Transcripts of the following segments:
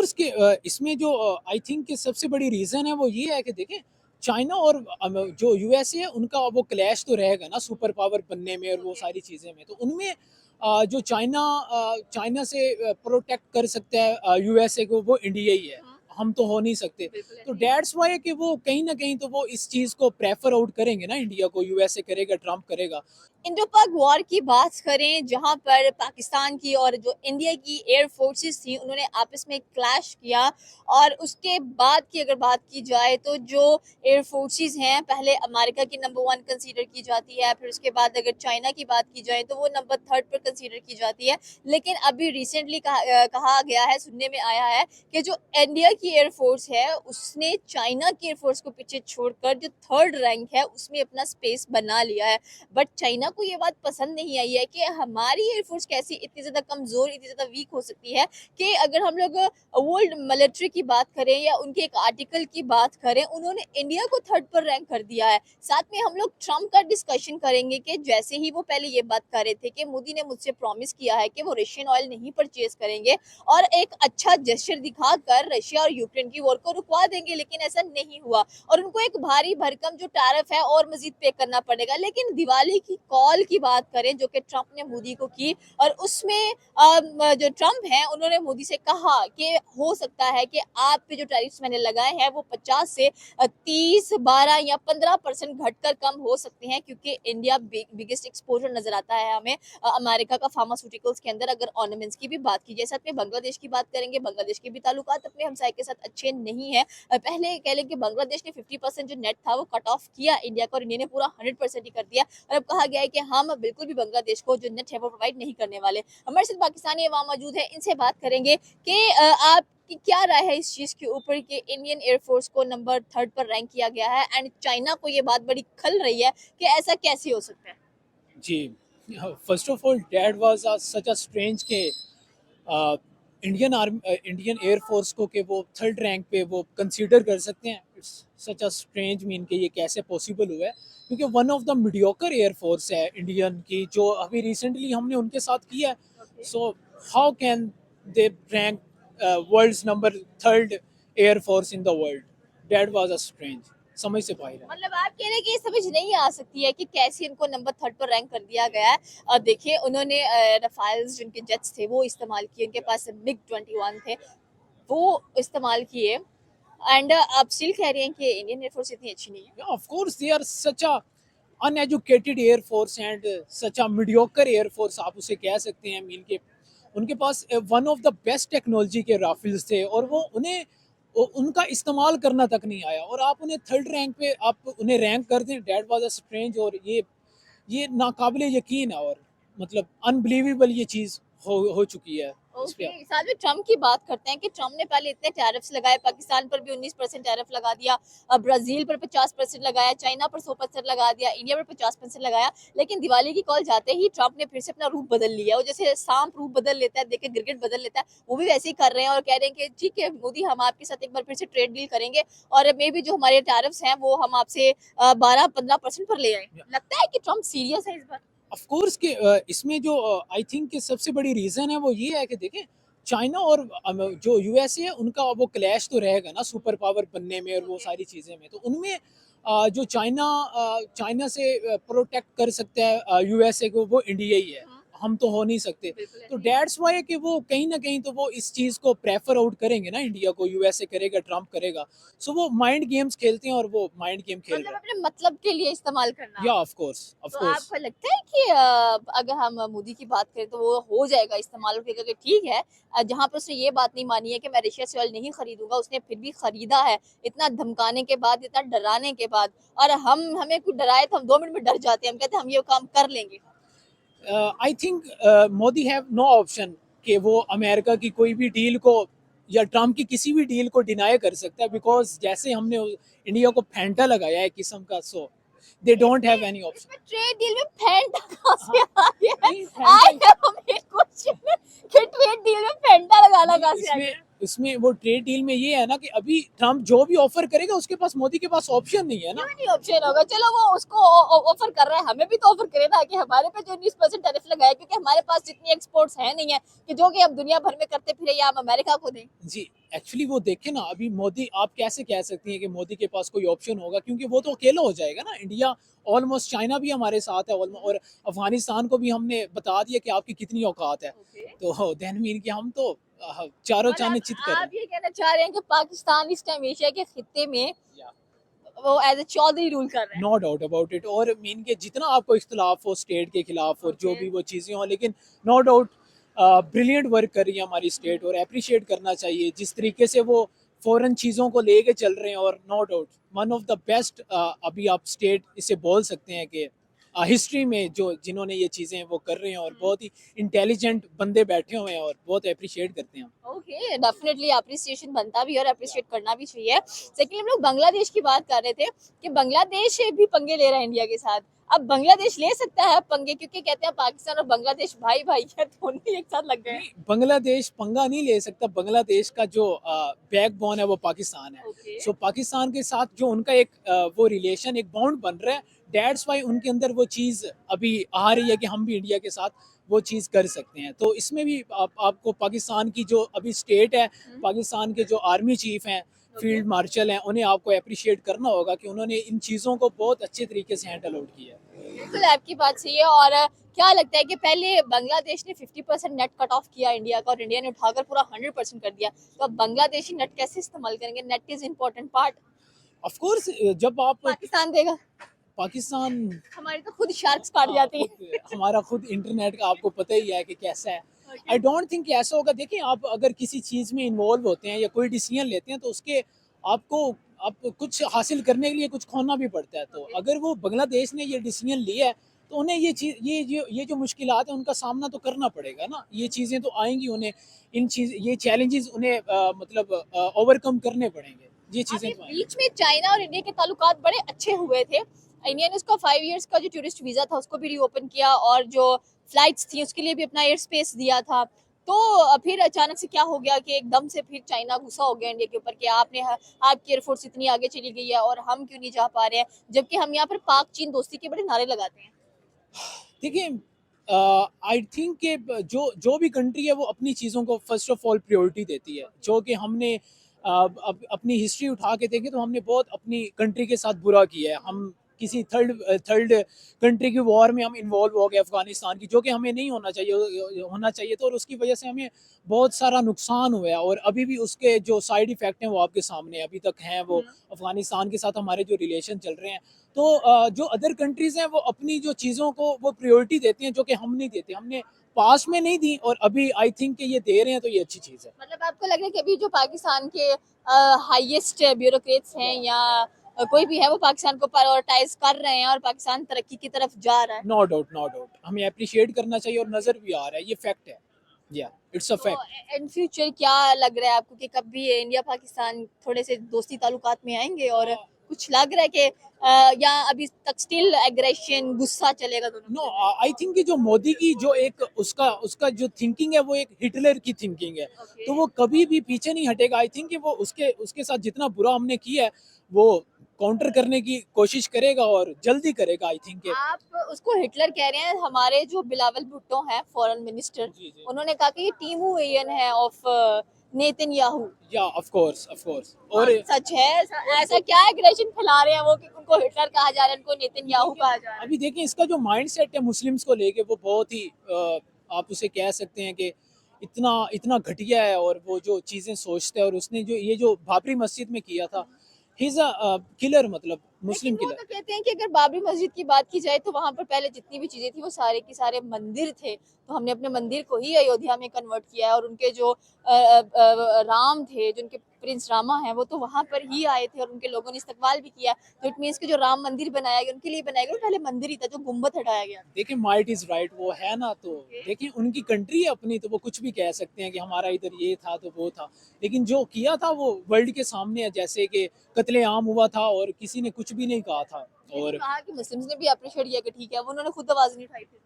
उसके इसमें जो आई थिंक कि सबसे बड़ी रीज़न है वो ये है कि देखें चाइना और जो यूएसए है उनका वो क्लैश तो रहेगा ना सुपर पावर बनने में और वो ओके। सारी चीज़ें में। तो उनमें जो चाइना से प्रोटेक्ट कर सकता है यूएसए को वो इंडिया ही है। हाँ, हम तो हो नहीं सकते। बिल्कुल तो ऐसे ही है। दैट्स व्हाई कि वो कहीं न कहीं तो वो इस चीज़ को प्रेफ़र आउट करेंगे ना इंडिया को, यूएसए करेगा, ट्रम्प करेगा। इंडो पाक वॉर की बात करें जहां पर पाकिस्तान की और जो इंडिया की एयर फोर्सेस थी उन्होंने आपस में क्लैश किया। और उसके बाद की अगर बात की जाए तो जो एयर फोर्सेस हैं पहले अमेरिका की नंबर वन कंसीडर की जाती है, फिर उसके बाद अगर चाइना की बात की जाए तो वो नंबर थर्ड पर कंसीडर की जाती है। लेकिन अभी रिसेंटली कहा गया है, सुनने में आया है कि जो इंडिया की एयरफोर्स है उसने चाइना की एयरफोर्स को पीछे छोड़कर जो थर्ड रैंक है उसमें अपना स्पेस बना लिया है। बट चाइना को ये बात पसंद नहीं आई है कि हमारी एयरफोर्स कैसी इतनी ज्यादा कमजोर, इतनी ज्यादा वीक हो सकती है कि अगर हम लोग वर्ल्ड मिलिट्री की बात करें या उनके एक आर्टिकल की बात करें, उन्होंने इंडिया को थर्ड पर रैंक कर दिया है। साथ में हम लोग ट्रम्प का डिस्कशन करेंगे कि जैसे ही वो पहले ये बात कर रहे थे कि मोदी ने मुझसे प्रॉमिस किया है कि वो रशियन ऑयल नहीं परचेज करेंगे और एक अच्छा जेस्चर दिखाकर रशिया और यूक्रेन की वॉर को रुकवा देंगे, लेकिन ऐसा नहीं हुआ और उनको एक भारी भरकम जो टैरिफ है और मजीद पे करना पड़ेगा। लेकिन दिवाली की कॉल की बात करें जो कि ट्रंप ने मोदी को की, और उसमें जो ट्रंप हैं उन्होंने मोदी से कहा कि हो सकता है कि आप पे जो टैरिफ्स मैंने लगाए हैं वो 50 से 30, 12 या 15% घटकर कम हो सकते हैं, क्योंकि इंडिया बिगेस्ट एक्सपोजर नजर आता है हमें अमेरिका का फार्मास्यूटिकल्स के अंदर। अगर ऑर्नामेंट्स की भी बात की जाए, साथ में बांग्लादेश की बात करेंगे, बांग्लादेश के भी ताल्लुकात अपने हमसाये के साथ अच्छे नहीं है। पहले कह लें कि बांग्लादेश ने 50% जो नेट था वो कट ऑफ किया इंडिया को, और इंडिया ने पूरा 100% ही कर दिया। और अब कहा गया है कि हम बिल्कुल भी बांग्लादेश को जो नेट है वो प्रोवाइड नहीं करने वाले। हमारे साथ पाकिस्तानी अवाम मौजूद है, इनसे बात करेंगे कि आप कि क्या राय है इस चीज के ऊपर कि इंडियन एयरफोर्स को नंबर थर्ड पर रैंक किया गया है एंड चाइना को ये बात बड़ी खल रही है कि ऐसा कैसे हो सकता है। जी, first of all that was such a strange के इंडियन एयर फोर्स को कि वो थर्ड रैंक पे वो कंसीडर कर सकते हैं। It's such a strange mean कि ये कैसे पॉसिबल हुआ है, क्योंकि one of the mediocre air force है इंडियन की जो अभी रिसेंटली हमने उनके साथ किया है। Okay. So how can they rank world's number third air force in the world? That was a strange, समझ से बाहर है। मतलब आप कह रहे हैं कि ये समझ नहीं आ सकती है कि कैसे इनको नंबर थर्ड पर रैंक कर दिया गया है। और देखिए उन्होंने रफाइल्स जिनके जेट्स थे वो इस्तेमाल किए, उनके पास मिग 21 थे वो इस्तेमाल किए, एंड आप स्टिल कह रहे हैं कि इंडियन एयरफोर्स इतनी अच्छी नहीं है। Yeah, of course, they are such a uneducated air force and such a mediocre air force आप उसे कह सकते हैं। मीन के उनके पास one of the best technology के राफेल्स थे और वो उन्हें उनका इस्तेमाल करना तक नहीं आया, और आप उन्हें थर्ड रैंक पे आप उन्हें रैंक कर दें। डेट वाज अ स्ट्रेंज, और ये नाकाबिले यकीन है, और मतलब अनबिलीवेबल ये चीज़ हो चुकी है इस पे। ओके, साथ में ट्रम्प की बात करते हैं कि ट्रम्प ने पहले इतने टैरिफ्स लगाए, पाकिस्तान पर भी 19% टैरिफ लगा दिया, ब्राजील पर 50% लगाया, चाइना पर 100% लगा दिया, इंडिया पर 50% लगाया। लेकिन दिवाली की कॉल जाते ही ट्रम्प ने फिर से अपना रूप बदल लिया। वो जैसे सांप रूप बदल लेता है, देखे गिरगिट बदल लेता है, वो भी वैसे ही कर रहे हैं और कह रहे हैं कि ठीक है मोदी, हम आपके साथ एक बार फिर से ट्रेड डील करेंगे और मे भी जो हमारे टैरिफ्स हैं वो हम आपसे 12-15% पर ले आए। लगता है कि ट्रम्प सीरियस है इस बार। ऑफ कोर्स कि इसमें जो आई थिंक कि सबसे बड़ी रीज़न है वो ये है कि देखें चाइना और जो यूएसए है उनका वो क्लैश तो रहेगा ना सुपर पावर बनने में और वो ओके। सारी चीज़ें में। तो उनमें जो चाइना से प्रोटेक्ट कर सकता है यूएसए को वो इंडिया ही है। हाँ, हम तो हो नहीं सकते। बिल्कुल तो ऐसे ही है। दैट्स वाई कि वो कहीं ना कहीं तो वो इस चीज़ को प्रेफर आउट करेंगे ना इंडिया को, यूएसए करेगा, ट्रम्प करेगा। सो वो माइंड गेम्स खेलते हैं और वो माइंड गेम खेल मतलब रहे हैं। अपने मतलब के लिए इस्तेमाल करना। या ऑफ कोर्स, ऑफ तो कोर्स। आपको लगता है कि अगर हम मोदी की बात करें तो वो हो जाएगा इस्तेमाल, और कहेगा कि ठीक है, जहां पर उसने ये बात नहीं मानी है कि मैं रशिया से ऑयल नहीं खरीदूंगा, उसने फिर भी खरीदा है, इतना धमकाने के बाद, इतना डराने के बाद। और हम हमें कुछ डराए तो हम 2 मिनट में डर जाते हैं, हम कहते हैं हम ये काम कर लेंगे। I think Modi have no option कि वो अमेरिका की कोई भी डील को या ट्रम्प की किसी भी डील को डिनाई कर सकता है, बिकॉज जैसे हमने इंडिया को फेंटा लगाया है किस्म का। सो दे डोंट इसमें हैव एनी ऑप्शन। इसमें ट्रेड डील में फेंटा कहाँ से हाँ, आ गया है? नहीं फेंटा आई हैव अ क्वेश्चन कि ट्रेड डील में फेंटा लगाना नहीं, कहाँ से आ इसमें गया? उसमें वो ट्रेड डील में ये है ना कि अभी ट्रम्प जो भी ऑफर करेगा उसके पास, मोदी के पास ऑप्शन नहीं है ना। क्यों नहीं ऑप्शन होगा? चलो वो उसको ऑफर कर रहा है, हमें भी तो ऑफर करे ना कि हमारे पे जो 19% टैरिफ लगाए, क्योंकि हमारे पास जितनी एक्सपोर्ट्स है नहीं है कि जो कि हम दुनिया भर में करते फिरे या हम अमेरिका को दें। जी, एक्चुअली वो देखे ना, अभी मोदी, आप कैसे कह सकती हैं कि मोदी के पास कोई ऑप्शन होगा, क्योंकि वो तो अकेला हो जाएगा ना। इंडिया ऑलमोस्ट, चाइना भी हमारे साथ है और अफगानिस्तान को भी हमने बता दिया कि आपकी कितनी औकात है। ओके। तो देन मीन कि हम तो चारों चांद चित मतलब कर रहे आप ये कहना चाह रहे हैं कि पाकिस्तान इस टाइम एशिया के खित्ते में हैं। वो एज ए चौधरी रूल कर रहा है? No doubt about it. और मीन के जितना आपको इख्तलाफ हो स्टेट के खिलाफ और जो ओके। भी वो चीज़ें हों, लेकिन नो डाउट ब्रिलियंट वर्क कर रही है हमारी स्टेट, और अप्रिशिएट करना चाहिए जिस तरीके से वो फॉरेन चीज़ों को लेके चल रहे हैं। और no doubt one of the best, अभी आप स्टेट इसे बोल सकते हैं कि हिस्ट्री में जो जिन्होंने ये चीज़ें वो कर रहे हैं, और बहुत ही इंटेलिजेंट बंदे बैठे हुए हैं और बहुत अप्रिशिएट करते हैं हम। ओके, डेफिनेटली अप्रिसिएशन बनता भी है और अप्रिशिएट करना भी चाहिए। सेकंडली हम लोग बांग्लादेश की बात कर रहे थे कि बांग्लादेश भी पंगे ले रहा है इंडिया के साथ। अब बांग्लादेश ले सकता है पंगे, क्योंकि कहते हैं पाकिस्तान और बांग्लादेश भाई भाई है, दोनों ही एक साथ लग गए हैं। नहीं, बांग्लादेश पंगा नहीं ले सकता। बांग्लादेश का जो बैकबोन है वो पाकिस्तान है। ओके। सो पाकिस्तान के साथ जो उनका एक वो रिलेशन, एक बॉन्ड बन रहा है, दैट्स वाई उनके अंदर वो चीज़ अभी आ रही है कि हम भी इंडिया के साथ वो चीज़ कर सकते हैं। तो इसमें भी आपको पाकिस्तान की जो अभी स्टेट है, पाकिस्तान के जो आर्मी चीफ हैं, फील्ड मार्शल हैं, उन्हें आपको अप्रिशिएट करना होगा कि उन्होंने इन चीज़ों को बहुत अच्छे तरीके से हैंडल आउट किया है। बिल्कुल आपकी बात सही है। और क्या लगता है कि पहले बांग्लादेश ने 50% नेट कट ऑफ किया इंडिया का और इंडिया ने उठाकर पूरा 100% कर दिया, तो अब बांग्लादेशी नेट कैसे इस्तेमाल करेंगे? Net is important part. Of course जब आप पाकिस्तान देगा? पाकिस्तान, हमारी तो खुद शार्क्स काट जाती है। हमारा खुद इंटरनेट का आपको पता ही है कि कैसा है। Okay. आई डोंट थिंक ऐसा होगा। देखिए, आप अगर किसी चीज़ में इन्वॉल्व होते हैं या कोई डिसीजन लेते हैं तो उसके आपको आप कुछ हासिल करने के लिए कुछ खोना भी पड़ता है। तो Okay. अगर वो बांग्लादेश ने ये डिसीजन लिया है तो उन्हें ये चीज़, ये जो मुश्किलात है उनका सामना तो करना पड़ेगा ना। ये चीज़ें तो आएंगी उन्हें, ये चैलेंजेस उन्हें मतलब ओवरकम करने पड़ेंगे। ये चीज़ें अभी तो आएंगी। बीच में चाइना और इंडिया के ताल्लुकात बड़े अच्छे हुए थे। इंडिया ने उसका 5 इयर्स का जो टूरिस्ट वीजा था उसको भी रीओपन किया और जो फ्लाइट्स थी उसके लिए भी अपना एयर स्पेस दिया था। तो फिर अचानक से क्या हो गया कि एकदम से फिर चाइना गुस्सा हो गया इंडिया के ऊपर कि आपकी एयरफोर्स इतनी आगे चली गई है और हम क्यों नहीं जा पा रहे हैं, जबकि हम यहाँ पर पाक चीन दोस्ती के बड़े नारे लगाते हैं। देखिए, आई थिंक कि जो जो भी कंट्री है वो अपनी चीज़ों को फर्स्ट ऑफ ऑल प्रायोरिटी देती है। जो कि हमने अपनी हिस्ट्री उठा के देखें तो हमने बहुत अपनी कंट्री के साथ बुरा किया है। हम किसी थर्ड कंट्री की वॉर में हम इन्वॉल्व हो गए, अफगानिस्तान की, जो कि हमें नहीं होना चाहिए था, और उसकी वजह से हमें बहुत सारा नुकसान हुआ है। और अभी भी उसके जो साइड इफ़ेक्ट हैं वो आपके सामने अभी तक हैं। वो अफगानिस्तान के साथ हमारे जो रिलेशन चल रहे हैं, तो जो अदर कंट्रीज़ हैं वो अपनी जो चीज़ों को वो प्रायोरिटी देती हैं, जो कि हम नहीं देते। हमने पास में नहीं दी और अभी आई थिंक कि ये दे रहे हैं, तो ये अच्छी चीज़ है। मतलब आपको लग रहा है कि अभी जो पाकिस्तान के हाईएस्ट ब्यूरोक्रेट्स हैं या कोई भी है वो पाकिस्तान को प्रायोरिटाइज कर रहे हैं और पाकिस्तान तरक्की की तरफ जा रहा है? नो डाउट, नो डाउट, हमें अप्रिशिएट करना चाहिए और नज़र भी आ रहा है, ये फैक्ट है। या इट्स अ तो फैक्ट। इन फ्यूचर क्या लग रहा है आपको कि कब भी इंडिया पाकिस्तान थोड़े से दोस्ती ताल्लुकात में आएंगे और कुछ लग रहा है कि या अभी तक स्टिल एग्रेशन गुस्सा चलेगा दोनों नो, में? आई थिंक कि जो मोदी की जो एक उसका उसका जो थिंकिंग है वो एक हिटलर की थिंकिंग है। ओके। तो वो कभी भी पीछे नहीं हटेगा। आई थिंक कि वो उसके उसके साथ जितना बुरा हमने किया है वो काउंटर करने की कोशिश करेगा और जल्दी करेगा। I think. आप उसको हिटलर कह रहे हैं? हमारे जो बिलावल भुट्टो हैं फॉरेन मिनिस्टर, जी, जी। उन्होंने कहा कि ये टीमू एयन है ऑफ नेतन्याहू। या ऑफ कोर्स, ऑफ कोर्स। और और सच है? ऐसा क्या एग्रेशन फैला रहे हैं वो कि उनको हिटलर कहा जा रहा है, उनको नेतन्याहू कहा जा रहा है? अभी देखिए, इसका जो माइंडसेट है मुस्लिम्स को लेके वो बहुत ही आप उसे कह सकते हैं कि इतना इतना घटिया है। और वो जो चीज़ें सोचता है, और उसने जो ये जो बाबरी मस्जिद में किया था, ही इज़ अ किलर, मतलब लेकिन मुस्लिम वो किलर। तो कहते हैं कि अगर बाबरी मस्जिद की बात की जाए तो वहां पर पहले जितनी भी चीजें थी वो सारे के सारे मंदिर थे, तो हमने अपने मंदिर को ही अयोध्या में कन्वर्ट किया है और उनके जो राम थे, जो उनके प्रिंस रामा हैं, वो तो वहां पर ही आए थे और उनके लोगों ने इस्तकबाल भी किया। तो इट मीन्स कि जो राम मंदिर बनाया गया उनके लिए बनाया गया, वो पहले मंदिर ही था जो गुम्बद हटाया गया। देखिए, माइट इज़ राइट, वो है ना। तो देखिए, उनकी कंट्री है अपनी, तो वो कुछ भी कह सकते हैं कि हमारा इधर ये था तो वो था। लेकिन जो किया था वो वर्ल्ड के सामने है, जैसे कि कत्ले आम हुआ था और किसी ने कुछ भी नहीं कहा था। लेकिन और कहा कि मुस्लिम्स ने भी अप्रिशिएट किया कि ठीक है, वो उन्होंने खुद आवाज नहीं उठाई थी।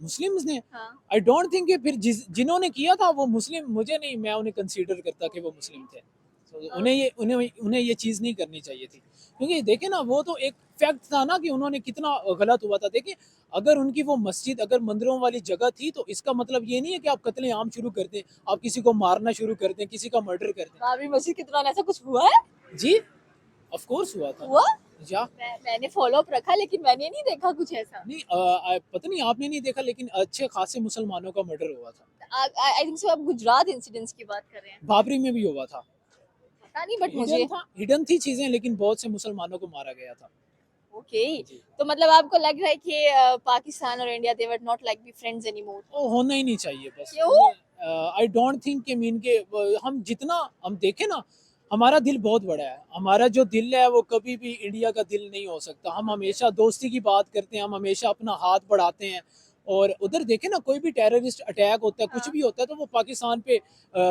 मुस्लिम्स ने, हाँ। आई डोंट थिंक कि फिर जिन्होंने किया था वो मुस्लिम, मुझे नहीं, मैं उन्हें कंसीडर करता कि वो मुस्लिम थे। तो उन्हें ये चीज़ नहीं करनी चाहिए थी, क्योंकि देखे ना, वो तो एक फैक्ट था ना कि उन्होंने कितना गलत हुआ था। देखिए, अगर उनकी वो मस्जिद अगर मंदिरों वाली जगह थी, तो इसका मतलब ये नहीं है कि आप कत्ले-आम शुरू कर दें, आप किसी को मारना शुरू कर दें, किसी का मर्डर कर दें। बाबरी मस्जिद के दौरान ऐसा कुछ हुआ है? जी, ऑफ कोर्स हुआ था। हुआ? या मैंने फॉलो अप रखा लेकिन मैंने नहीं देखा कुछ ऐसा। नहीं, पता नहीं आपने नहीं देखा, लेकिन अच्छे खासे मुसलमानों का मर्डर हुआ था। आई थिंक सो आप गुजरात इंसिडेंट्स की बात कर रहे हैं। बाबरी में भी हुआ था। पता नहीं बट हिडन मुझे था, हिडन थी चीजें, लेकिन बहुत से मुसलमानों को मारा गया था। ओके। जी। तो मतलब आपको लग रहा है कि पाकिस्तान और India they were not like be friends anymore. वो होना ही नहीं चाहिए बस। क्यों? आई डोंट थिंक कि मीन के हम जितना हम देखें ना, हमारा दिल बहुत बड़ा है। हमारा जो दिल है वो कभी भी इंडिया का दिल नहीं हो सकता। हम हमेशा दोस्ती की बात करते हैं, हम हमेशा अपना हाथ बढ़ाते हैं। और उधर देखें ना, कोई भी टेररिस्ट अटैक होता है, कुछ हाँ। भी होता है, तो वो पाकिस्तान पे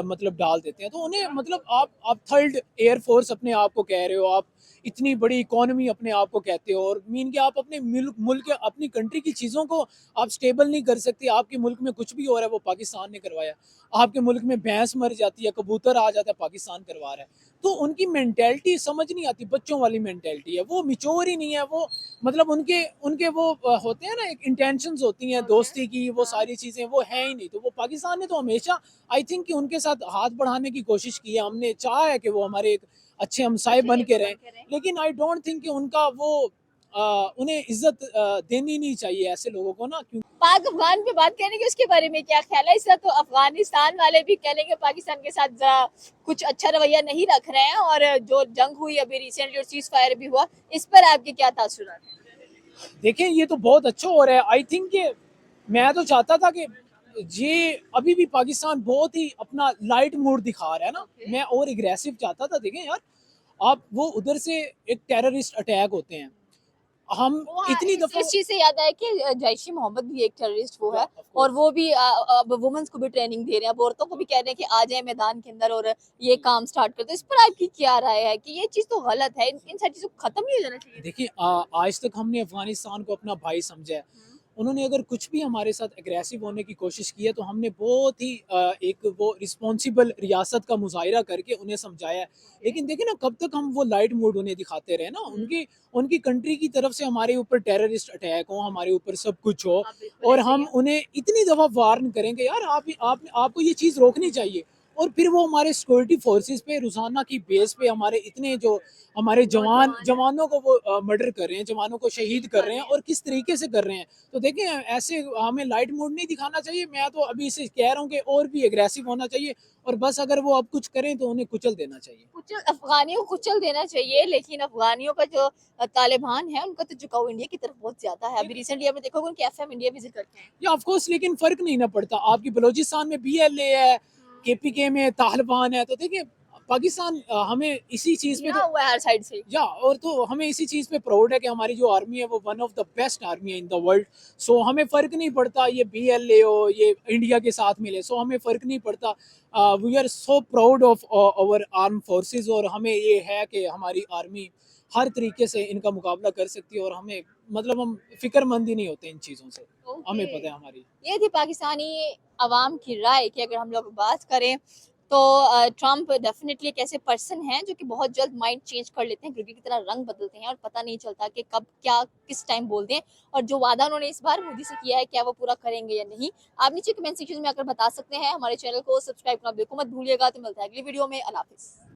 मतलब डाल देते हैं। तो उन्हें मतलब आप थर्ड एयरफोर्स अपने आप को कह रहे हो, आप इतनी बड़ी इकोनॉमी अपने आप को कहते हो, और मीन के आप अपने मुल्क अपनी कंट्री की चीज़ों को आप स्टेबल नहीं कर सकते। आपके मुल्क में कुछ भी हो रहा है वो पाकिस्तान ने करवाया। आपके मुल्क में भैंस मर जाती है, कबूतर आ जाता है, पाकिस्तान करवा रहा है। तो उनकी मेंटेलिटी समझ नहीं आती, बच्चों वाली मेंटेलिटी है, वो मिच्योर ही नहीं है। वो मतलब उनके उनके वो होते हैं ना, एक इंटेंशंस होती हैं ओके। दोस्ती की, वो हाँ। सारी चीज़ें वो है ही नहीं। तो वो पाकिस्तान ने तो हमेशा, आई थिंक कि उनके साथ हाथ बढ़ाने की कोशिश की है। हमने चाहा है कि वो हमारे एक अच्छे हमसाए अच्छे बन के नेबर रहें, बन के रहें। लेकिन आई डोंट थिंक कि उनका वो उन्हें इज्जत देनी नहीं चाहिए ऐसे लोगों को ना, क्योंकि पाक अफगान पे बात करेंगे उसके बारे में क्या ख्याल है? इस वक्त तो अफगानिस्तान वाले भी कह लेंगे पाकिस्तान के साथ जरा कुछ अच्छा रवैया नहीं रख रहे हैं और जो जंग हुई अभी रिसेंटली और सीज फायर भी हुआ, इस पर आपके क्या तासुरात हैं? देखें, ये तो बहुत अच्छा हो रहा है। आई थिंक कि मैं तो चाहता था कि ये अभी भी पाकिस्तान बहुत ही अपना लाइट मूड दिखा रहा है ना। ओके। मैं और एग्रेसिव चाहता था। देखें यार, आप वो उधर से एक टेररिस्ट अटैक होते हैं, हम वो हाँ, इतनी दफा इस चीज से याद आया कि जैश ई मोहम्मद भी एक टेररिस्ट वो है ऑफ और कोर्स। वो भी अब वुमेन्स को भी ट्रेनिंग दे रहे हैं, अब औरतों को भी कह रहे हैं कि आ जाए मैदान के अंदर और ये काम स्टार्ट कर दो। इस पर आपकी क्या राय है कि ये चीज तो गलत है, इन सारी चीजों को खत्म नहीं हो जाना चाहिए? देखिए, आज तक हमने अफगानिस्तान को अपना भाई समझा है। उन्होंने अगर कुछ भी हमारे साथ एग्रेसिव होने की कोशिश की है, तो हमने बहुत ही एक वो रिस्पॉन्सिबल रियासत का मुजाहिरा करके उन्हें समझाया है। लेकिन देखिए ना, कब तक हम वो लाइट मूड उन्हें दिखाते रहे ना। उनकी उनकी कंट्री की तरफ से हमारे ऊपर टेररिस्ट अटैक हो, हमारे ऊपर सब कुछ हो, हाँ बिल्कुल और ऐसे ही हम है। उन्हें इतनी दफ़ा वार्न करेंगे, यार आपको ये चीज़ रोकनी चाहिए। और फिर वो हमारे सिक्योरिटी फोर्सेस पे रोजाना की बेस पे हमारे इतने जो हमारे नौजवान जवानों को वो मर्डर कर रहे हैं, जवानों को शहीद शहीद कर कर रहे रहे हैं, हैं। और किस तरीके से कर रहे हैं। तो देखिए, ऐसे हमें लाइट मूड नहीं दिखाना चाहिए। मैं तो अभी से कह रहा हूँ कि और भी एग्रेसिव होना चाहिए, और बस अगर वो अब कुछ करें तो उन्हें कुचल देना चाहिए। कुचल अफगानियों को कुचल देना चाहिए, लेकिन अफगानियों का जो तालिबान है उनका तो झुकाव इंडिया की तरफ बहुत ज्यादा है। अभी रिसेंटली आपने देखा होगा उनके एफएम इंडिया विजिट करते हैं। या ऑफ कोर्स, लेकिन फर्क नहीं ना पड़ता। आपकी बलूचिस्तान में बीएलए है, केपीके में तालिबान है। तो देखिए, पाकिस्तान हमें इसी चीज पे घिरा तो, हुआ है हर साइड से। या और तो हमें इसी चीज़ पे प्राउड है कि हमारी जो आर्मी है वो one of the best army है इन द वर्ल्ड। सो हमें फ़र्क नहीं पड़ता ये बीएलए हो, ये इंडिया के साथ मिले, सो हमें फ़र्क नहीं पड़ता। We are so proud of our arm forces, और हमें ये है कि हमारी आर्मी हर तरीके से इनका मुकाबला कर सकती है, और हमें मतलब हम फिक्रमंद ही नहीं होते इन चीज़ों से। हमें ओके। पता है हमारी। ये थी पाकिस्तानी अवाम की राय कि अगर हम लोग बात करें तो ट्रम्प डेफिनेटली एक ऐसे पर्सन हैं जो कि बहुत जल्द माइंड चेंज कर लेते हैं, क्रिकेट की तरह रंग बदलते हैं और पता नहीं चलता कि कब क्या किस टाइम बोल दें। और जो वादा उन्होंने इस बार मोदी से किया है क्या वो पूरा करेंगे या नहीं, आप नीचे कमेंट सेक्शन में आकर बता सकते हैं। हमारे चैनल को सब्सक्राइब करना बिल्कुल मत भूलिएगा। तो मिलता है अगली वीडियो में। अल्लाह हाफिज़।